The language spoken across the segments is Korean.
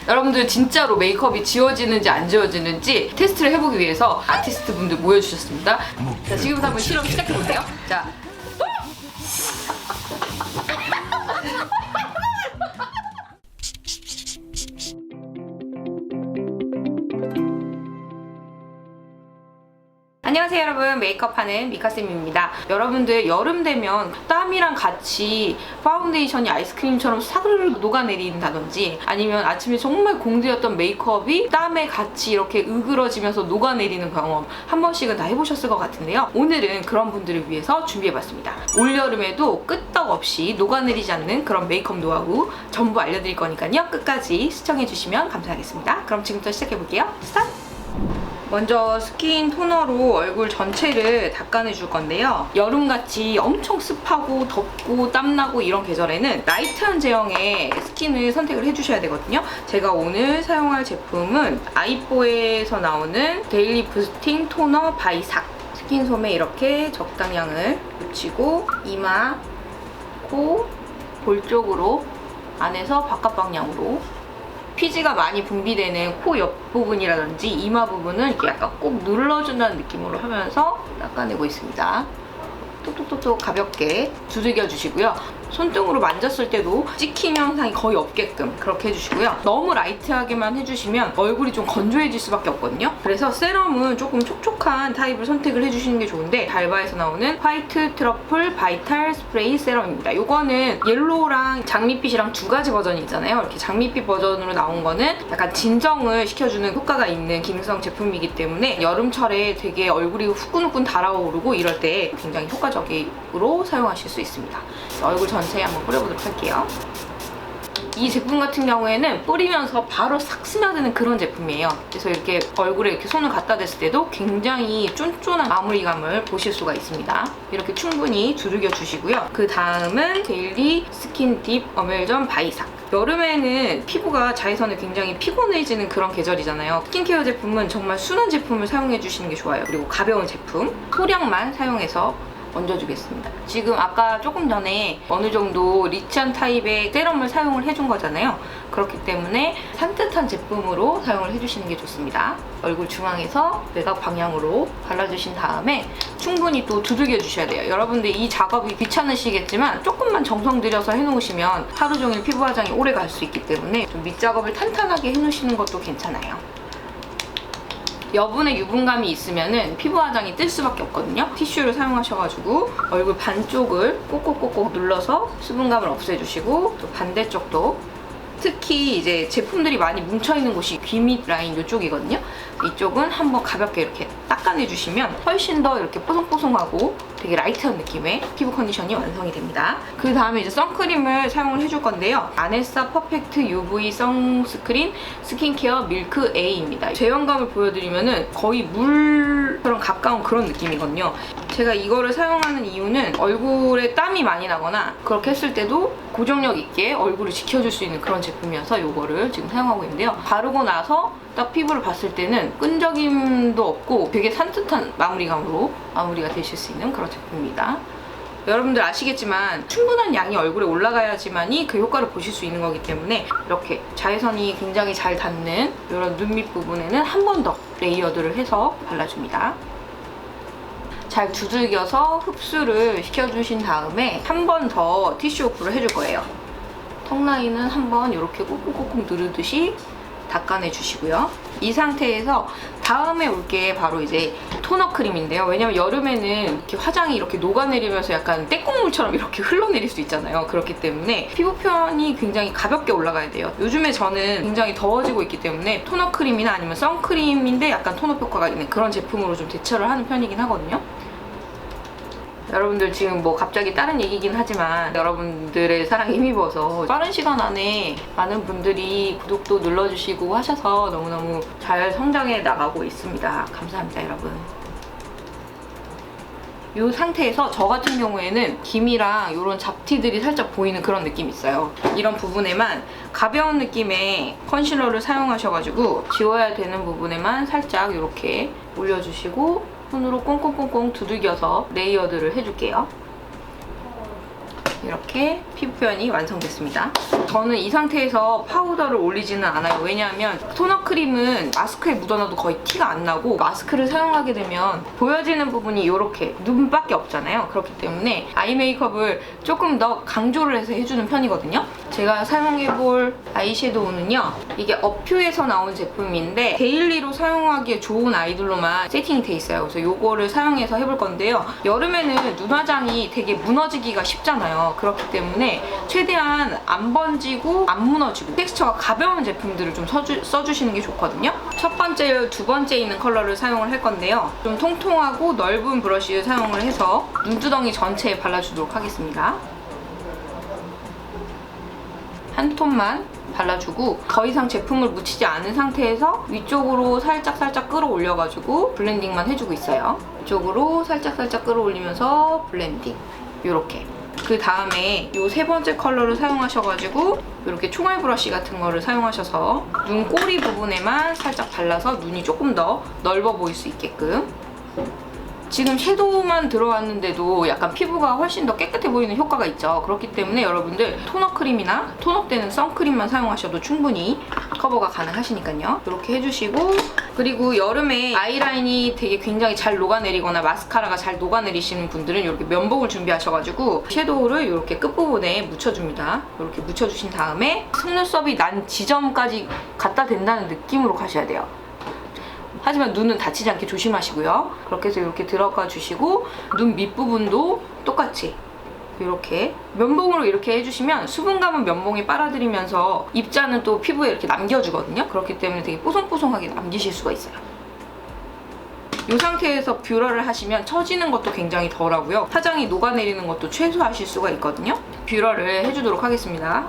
여러분들 진짜로 메이크업이 지워지는지 안 지워지는지 테스트를 해보기 위해서 아티스트 분들 모여주셨습니다. 자, 지금부터 한번 실험 시작해볼게요. 자. 안녕하세요 여러분, 메이크업하는 미카쌤입니다. 여러분들 여름 되면 땀이랑 같이 파운데이션이 아이스크림처럼 사르르 녹아내린다든지 아니면 아침에 정말 공들였던 메이크업이 땀에 같이 이렇게 으그러지면서 녹아내리는 경험 한 번씩은 다 해보셨을 것 같은데요. 오늘은 그런 분들을 위해서 준비해봤습니다. 올여름에도 끄떡없이 녹아내리지 않는 그런 메이크업 노하우 전부 알려드릴 거니까요. 끝까지 시청해주시면 감사하겠습니다. 그럼 지금부터 시작해볼게요. 스타트! 먼저 스킨 토너로 얼굴 전체를 닦아내줄 건데요. 여름같이 엄청 습하고 덥고 땀나고 이런 계절에는 라이트한 제형의 스킨을 선택을 해주셔야 되거든요. 제가 오늘 사용할 제품은 아이뽀에서 나오는 데일리 부스팅 토너 바이삭. 스킨솜에 이렇게 적당량을 묻히고 이마, 코, 볼 쪽으로 안에서 바깥 방향으로 피지가 많이 분비되는 코 옆부분이라든지 이마 부분은 이렇게 약간 꼭 눌러준다는 느낌으로 하면서 닦아내고 있습니다. 톡톡톡톡 가볍게 두들겨 주시고요. 손등으로 만졌을 때도 찍힘 현상이 거의 없게끔 그렇게 해주시고요. 너무 라이트하게만 해주시면 얼굴이 좀 건조해질 수밖에 없거든요. 그래서 세럼은 조금 촉촉한 타입을 선택을 해주시는 게 좋은데 달바에서 나오는 화이트 트러플 바이탈 스프레이 세럼입니다. 이거는 옐로우랑 장밋빛이랑 두 가지 버전이 있잖아요. 이렇게 장밋빛 버전으로 나온 거는 약간 진정을 시켜주는 효과가 있는 기능성 제품이기 때문에 여름철에 되게 얼굴이 후끈후끈 달아오르고 이럴 때 굉장히 효과적으로 사용하실 수 있습니다. 얼굴 전체에 한번 뿌려보도록 할게요. 이 제품 같은 경우에는 뿌리면서 바로 싹 스며드는 그런 제품이에요. 그래서 이렇게 얼굴에 이렇게 손을 갖다 댔을 때도 굉장히 쫀쫀한 마무리감을 보실 수가 있습니다. 이렇게 충분히 두들겨 주시고요. 그 다음은 데일리 스킨 딥 어멜전 바이삭. 여름에는 피부가 자외선에 굉장히 피곤해지는 그런 계절이잖아요. 스킨케어 제품은 정말 순한 제품을 사용해 주시는 게 좋아요. 그리고 가벼운 제품, 소량만 사용해서 얹어주겠습니다. 지금 아까 조금 전에 어느 정도 리치한 타입의 세럼을 사용을 해준 거잖아요. 그렇기 때문에 산뜻한 제품으로 사용을 해주시는 게 좋습니다. 얼굴 중앙에서 외곽 방향으로 발라주신 다음에 충분히 또 두들겨 주셔야 돼요. 여러분들 이 작업이 귀찮으시겠지만 조금만 정성 들여서 해놓으시면 하루 종일 피부 화장이 오래 갈 수 있기 때문에 좀 밑작업을 탄탄하게 해놓으시는 것도 괜찮아요. 여분의 유분감이 있으면은 피부 화장이 뜰 수밖에 없거든요. 티슈를 사용하셔가지고 얼굴 반쪽을 꼭꼭꼭꼭 눌러서 수분감을 없애주시고 또 반대쪽도 특히 이제 제품들이 많이 뭉쳐있는 곳이 귀 밑 라인 이쪽이거든요. 이쪽은 한번 가볍게 이렇게 닦아내주시면 훨씬 더 이렇게 뽀송뽀송하고 되게 라이트한 느낌의 피부 컨디션이 완성이 됩니다. 그 다음에 이제 선크림을 사용을 해줄 건데요. 아네사 퍼펙트 UV 선스크린 스킨케어 밀크 A입니다. 제형감을 보여드리면은 거의 물처럼 가까운 그런 느낌이거든요. 제가 이거를 사용하는 이유는 얼굴에 땀이 많이 나거나 그렇게 했을 때도 고정력 있게 얼굴을 지켜줄 수 있는 그런 제품이어서 이거를 지금 사용하고 있는데요. 바르고 나서 딱 피부를 봤을 때는 끈적임도 없고 되게 산뜻한 마무리감으로 마무리가 되실 수 있는 그런 제품입니다. 여러분들 아시겠지만 충분한 양이 얼굴에 올라가야지만이 그 효과를 보실 수 있는 거기 때문에 이렇게 자외선이 굉장히 잘 닿는 이런 눈 밑 부분에는 한 번 더 레이어드를 해서 발라줍니다. 잘 두들겨서 흡수를 시켜주신 다음에 한 번 더 티슈 오프를 해줄 거예요. 턱 라인은 한번 이렇게 꾹꾹꾹꾹 누르듯이 닦아내 주시고요. 이 상태에서 다음에 올 게 바로 이제 토너 크림인데요. 왜냐면 여름에는 이렇게 화장이 이렇게 녹아내리면서 약간 떼국물처럼 이렇게 흘러내릴 수 있잖아요. 그렇기 때문에 피부 표현이 굉장히 가볍게 올라가야 돼요. 요즘에 저는 굉장히 더워지고 있기 때문에 토너 크림이나 아니면 선크림인데 약간 톤업 효과가 있는 그런 제품으로 좀 대처를 하는 편이긴 하거든요. 여러분들 지금 뭐 갑자기 다른 얘기긴 하지만 여러분들의 사랑에 힘입어서 빠른 시간 안에 많은 분들이 구독도 눌러주시고 하셔서 너무너무 잘 성장해 나가고 있습니다. 감사합니다, 여러분. 이 상태에서 저 같은 경우에는 기미랑 이런 잡티들이 살짝 보이는 그런 느낌이 있어요. 이런 부분에만 가벼운 느낌의 컨실러를 사용하셔가지고 지워야 되는 부분에만 살짝 이렇게 올려주시고 손으로 꽁꽁꽁꽁 두들겨서 레이어드를 해줄게요. 이렇게 피부 표현이 완성됐습니다. 저는 이 상태에서 파우더를 올리지는 않아요. 왜냐하면 토너 크림은 마스크에 묻어놔도 거의 티가 안 나고 마스크를 사용하게 되면 보여지는 부분이 이렇게 눈밖에 없잖아요. 그렇기 때문에 아이 메이크업을 조금 더 강조를 해서 해주는 편이거든요. 제가 사용해볼 아이섀도우는요. 이게 어퓨에서 나온 제품인데 데일리로 사용하기에 좋은 아이들로만 세팅이 돼 있어요. 그래서 이거를 사용해서 해볼 건데요. 여름에는 눈화장이 되게 무너지기가 쉽잖아요. 그렇기 때문에 최대한 안 번지고 안 무너지고 텍스처가 가벼운 제품들을 좀 써주시는 게 좋거든요. 첫 번째, 두 번째 있는 컬러를 사용을 할 건데요. 좀 통통하고 넓은 브러쉬를 사용을 해서 눈두덩이 전체에 발라주도록 하겠습니다. 한 톤만 발라주고 더 이상 제품을 묻히지 않은 상태에서 위쪽으로 살짝 끌어올려가지고 블렌딩만 해주고 있어요. 위쪽으로 살짝 끌어올리면서 블렌딩. 이렇게. 그 다음에 이 세 번째 컬러를 사용하셔가지고 이렇게 총알 브러쉬 같은 거를 사용하셔서 눈 꼬리 부분에만 살짝 발라서 눈이 조금 더 넓어 보일 수 있게끔. 지금 섀도우만 들어왔는데도 약간 피부가 훨씬 더 깨끗해 보이는 효과가 있죠. 그렇기 때문에 여러분들 토너 크림이나 톤업되는 선크림만 사용하셔도 충분히 커버가 가능하시니까요. 이렇게 해주시고, 그리고 여름에 아이라인이 되게 굉장히 잘 녹아내리거나 마스카라가 잘 녹아내리시는 분들은 이렇게 면봉을 준비하셔가지고 섀도우를 이렇게 끝부분에 묻혀줍니다. 이렇게 묻혀주신 다음에 속눈썹이 난 지점까지 갖다 댄다는 느낌으로 가셔야 돼요. 하지만 눈은 다치지 않게 조심하시고요. 그렇게 해서 이렇게 들어가 주시고 눈 밑부분도 똑같이 이렇게 면봉으로 이렇게 해주시면 수분감은 면봉에 빨아들이면서 입자는 또 피부에 이렇게 남겨주거든요. 그렇기 때문에 되게 뽀송뽀송하게 남기실 수가 있어요. 이 상태에서 뷰러를 하시면 처지는 것도 굉장히 덜하고요. 화장이 녹아내리는 것도 최소화하실 수가 있거든요. 뷰러를 해주도록 하겠습니다.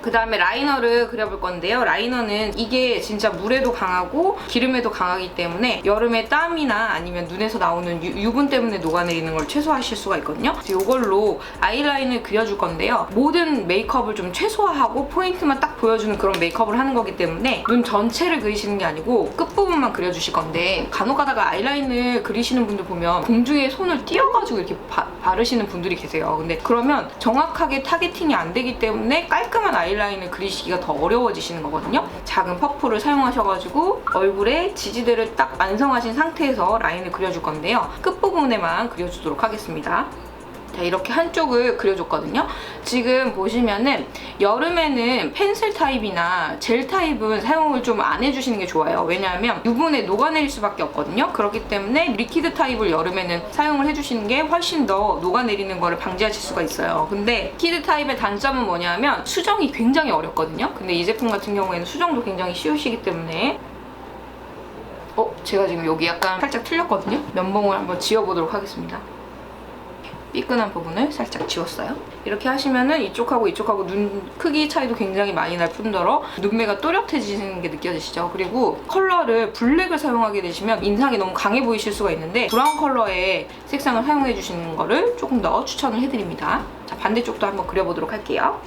그 다음에 라이너를 그려볼 건데요. 라이너는 이게 진짜 물에도 강하고 기름에도 강하기 때문에 여름에 땀이나 아니면 눈에서 나오는 유분 때문에 녹아내리는 걸 최소화하실 수가 있거든요. 그래서 이걸로 아이라인을 그려줄 건데요. 모든 메이크업을 좀 최소화하고 포인트만 딱 보여주는 그런 메이크업을 하는 거기 때문에 눈 전체를 그리시는 게 아니고 끝부분만 그려주실 건데, 간혹 가다가 아이라인을 그리시는 분들 보면 공중에 손을 띄워가지고 이렇게 바르시는 분들이 계세요. 근데 그러면 정확하게 타겟팅이 안 되기 때문에 깔끔한 아이라인을 그리시기가 더 어려워지시는 거거든요. 작은 퍼프를 사용하셔가지고 얼굴에 지지대를 딱 완성하신 상태에서 라인을 그려줄 건데요. 끝부분에만 그려주도록 하겠습니다. 자, 이렇게 한쪽을 그려줬거든요. 지금 보시면은 여름에는 펜슬 타입이나 젤 타입은 사용을 좀 안 해주시는 게 좋아요. 왜냐하면 유분에 녹아내릴 수밖에 없거든요. 그렇기 때문에 리퀴드 타입을 여름에는 사용을 해주시는 게 훨씬 더 녹아내리는 거를 방지하실 수가 있어요. 근데 리퀴드 타입의 단점은 뭐냐면 수정이 굉장히 어렵거든요. 근데 이 제품 같은 경우에는 수정도 굉장히 쉬우시기 때문에 제가 지금 여기 약간 살짝 틀렸거든요. 면봉을 한번 지워보도록 하겠습니다. 삐끈한 부분을 살짝 지웠어요. 이렇게 하시면은 이쪽하고 눈 크기 차이도 굉장히 많이 날 뿐더러 눈매가 또렷해지는 게 느껴지시죠? 그리고 컬러를 블랙을 사용하게 되시면 인상이 너무 강해 보이실 수가 있는데 브라운 컬러의 색상을 사용해 주시는 거를 조금 더 추천을 해드립니다. 자, 반대쪽도 한번 그려보도록 할게요.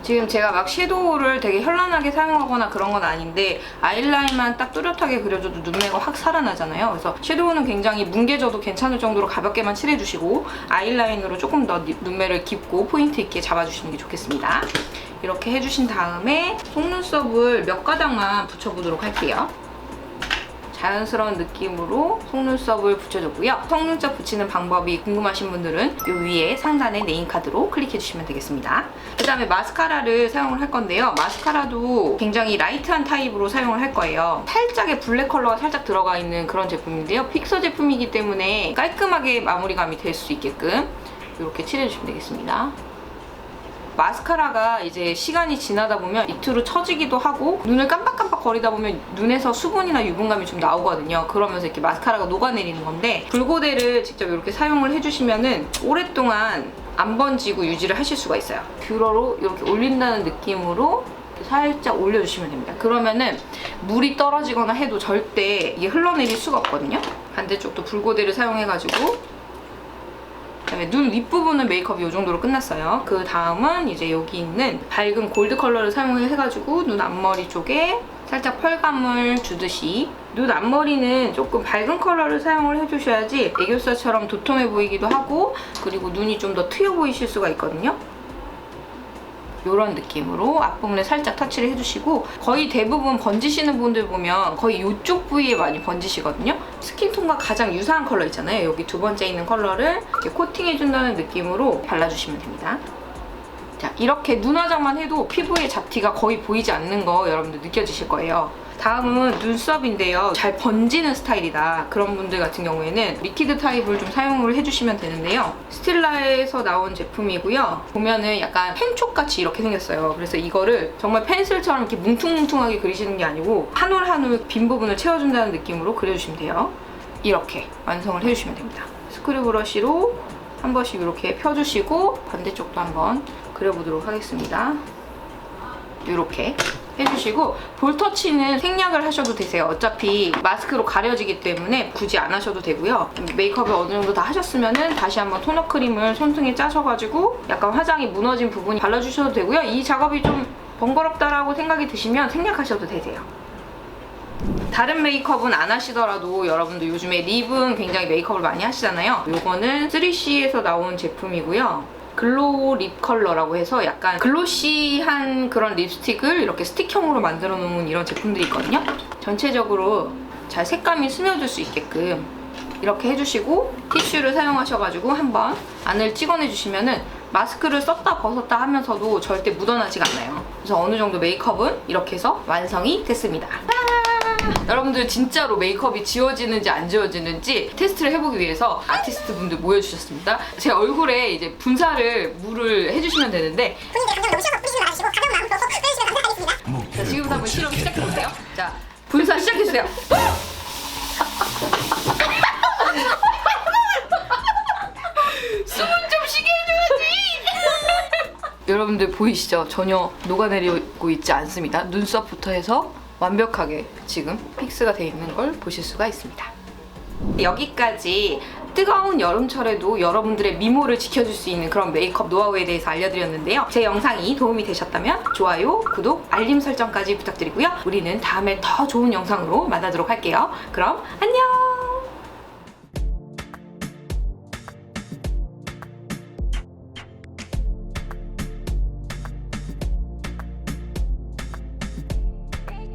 지금 제가 막 섀도우를 되게 현란하게 사용하거나 그런 건 아닌데 아이라인만 딱 뚜렷하게 그려줘도 눈매가 확 살아나잖아요. 그래서 섀도우는 굉장히 뭉개져도 괜찮을 정도로 가볍게만 칠해주시고 아이라인으로 조금 더 눈매를 깊고 포인트 있게 잡아주시는 게 좋겠습니다. 이렇게 해주신 다음에 속눈썹을 몇 가닥만 붙여보도록 할게요. 자연스러운 느낌으로 속눈썹을 붙여줬고요. 속눈썹 붙이는 방법이 궁금하신 분들은 이 위에 상단의 네임카드로 클릭해주시면 되겠습니다. 그 다음에 마스카라를 사용을 할 건데요. 마스카라도 굉장히 라이트한 타입으로 사용을 할 거예요. 살짝의 블랙 컬러가 살짝 들어가 있는 그런 제품인데요. 픽서 제품이기 때문에 깔끔하게 마무리감이 될 수 있게끔 이렇게 칠해주시면 되겠습니다. 마스카라가 이제 시간이 지나다 보면 밑으로 처지기도 하고 눈을 깜빡깜빡 거리다 보면 눈에서 수분이나 유분감이 좀 나오거든요. 그러면서 이렇게 마스카라가 녹아내리는 건데 붉고데를 직접 이렇게 사용을 해주시면은 오랫동안 안 번지고 유지를 하실 수가 있어요. 뷰러로 이렇게 올린다는 느낌으로 살짝 올려주시면 됩니다. 그러면은 물이 떨어지거나 해도 절대 이게 흘러내릴 수가 없거든요. 반대쪽도 붉고데를 사용해가지고 그다음에 눈 윗부분은 메이크업이 이 정도로 끝났어요. 그 다음은 이제 여기 있는 밝은 골드 컬러를 사용해가지고 눈 앞머리 쪽에 살짝 펄감을 주듯이, 눈 앞머리는 조금 밝은 컬러를 사용을 해주셔야지 애교살처럼 도톰해 보이기도 하고, 그리고 눈이 좀 더 트여 보이실 수가 있거든요. 이런 느낌으로 앞부분에 살짝 터치를 해주시고, 거의 대부분 번지시는 분들 보면 거의 이쪽 부위에 많이 번지시거든요. 스킨톤과 가장 유사한 컬러 있잖아요. 여기 두 번째 있는 컬러를 이렇게 코팅해준다는 느낌으로 발라주시면 됩니다. 자, 이렇게 눈 화장만 해도 피부에 잡티가 거의 보이지 않는 거 여러분들 느껴지실 거예요. 다음은 눈썹인데요. 잘 번지는 스타일이다, 그런 분들 같은 경우에는 리퀴드 타입을 좀 사용을 해주시면 되는데요. 스틸라에서 나온 제품이고요. 보면은 약간 펜촉같이 이렇게 생겼어요. 그래서 이거를 정말 펜슬처럼 이렇게 뭉퉁뭉퉁하게 그리시는 게 아니고 한 올 한 올 빈 부분을 채워준다는 느낌으로 그려주시면 돼요. 이렇게 완성을 해주시면 됩니다. 스크류 브러쉬로 한 번씩 이렇게 펴주시고 반대쪽도 한번 그려보도록 하겠습니다. 이렇게 해주시고, 볼터치는 생략을 하셔도 되세요. 어차피 마스크로 가려지기 때문에 굳이 안 하셔도 되고요. 메이크업을 어느 정도 다 하셨으면은 다시 한번 토너 크림을 손등에 짜셔가지고 약간 화장이 무너진 부분이 발라주셔도 되고요. 이 작업이 좀 번거롭다라고 생각이 드시면 생략하셔도 되세요. 다른 메이크업은 안 하시더라도 여러분들 요즘에 립은 굉장히 메이크업을 많이 하시잖아요. 요거는 3CE에서 나온 제품이고요. 글로우 립 컬러라고 해서 약간 글로시한 그런 립스틱을 이렇게 스틱형으로 만들어 놓은 이런 제품들이 있거든요. 전체적으로 잘 색감이 스며들 수 있게끔 이렇게 해주시고, 티슈를 사용하셔가지고 한번 안을 찍어내주시면은 마스크를 썼다 벗었다 하면서도 절대 묻어나지가 않아요. 그래서 어느 정도 메이크업은 이렇게 해서 완성이 됐습니다. 여러분들 진짜로 메이크업이 지워지는지 안 지워지는지 테스트를 해보기 위해서 아티스트 분들 모여주셨습니다. 제 얼굴에 이제 분사를 물을 해주시면 되는데, 자, 지금부터 한번 실험 시작해볼게요. 자, 분사 시작해주세요. 숨은 좀 쉬게 해줘야지. 여러분들 보이시죠? 전혀 녹아내리고 있지 않습니다. 눈썹부터 해서 완벽하게 지금 픽스가 되어 있는 걸 보실 수가 있습니다. 여기까지 뜨거운 여름철에도 여러분들의 미모를 지켜줄 수 있는 그런 메이크업 노하우에 대해서 알려드렸는데요. 제 영상이 도움이 되셨다면 좋아요, 구독, 알림 설정까지 부탁드리고요. 우리는 다음에 더 좋은 영상으로 만나도록 할게요. 그럼 안녕!